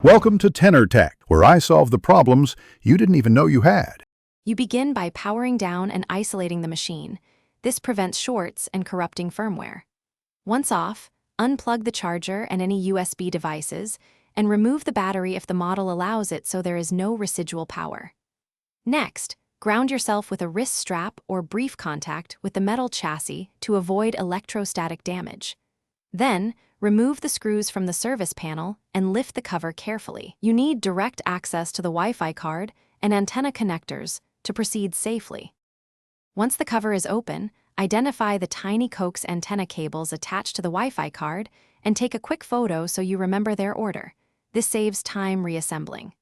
Welcome to Tenor Tech, where I solve the problems you didn't even know you had. You begin by powering down and isolating the machine. This prevents shorts and corrupting firmware. Once off, unplug the charger and any USB devices, and remove the battery if the model allows it so there is no residual power. Next, ground yourself with a wrist strap or brief contact with the metal chassis to avoid electrostatic damage. Then, remove the screws from the service panel and lift the cover carefully. You need direct access to the Wi-Fi card and antenna connectors to proceed safely. Once the cover is open, identify the tiny coax antenna cables attached to the Wi-Fi card and take a quick photo so you remember their order. This saves time reassembling.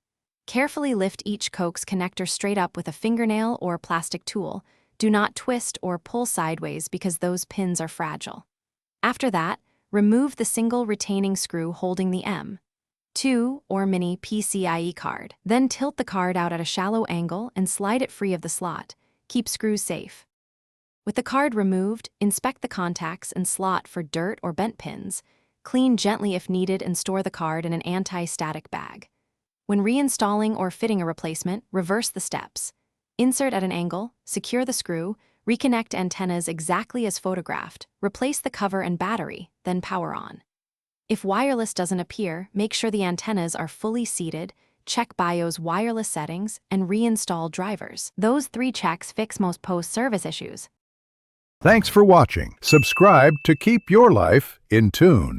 Carefully lift each coax connector straight up with a fingernail or plastic tool. Do not twist or pull sideways because those pins are fragile. After that, remove the single retaining screw holding the M2 or mini PCIe card. Then tilt the card out at a shallow angle and slide it free of the slot. Keep screws safe. With the card removed, inspect the contacts and slot for dirt or bent pins. Clean gently if needed and store the card in an anti-static bag. When reinstalling or fitting a replacement, reverse the steps. Insert at an angle, secure the screw, reconnect antennas exactly as photographed, replace the cover and battery, then power on. If wireless doesn't appear, make sure the antennas are fully seated, check BIOS wireless settings, and reinstall drivers. Those 3 checks fix most post-service issues. Thanks for watching. Subscribe to keep your life in tune.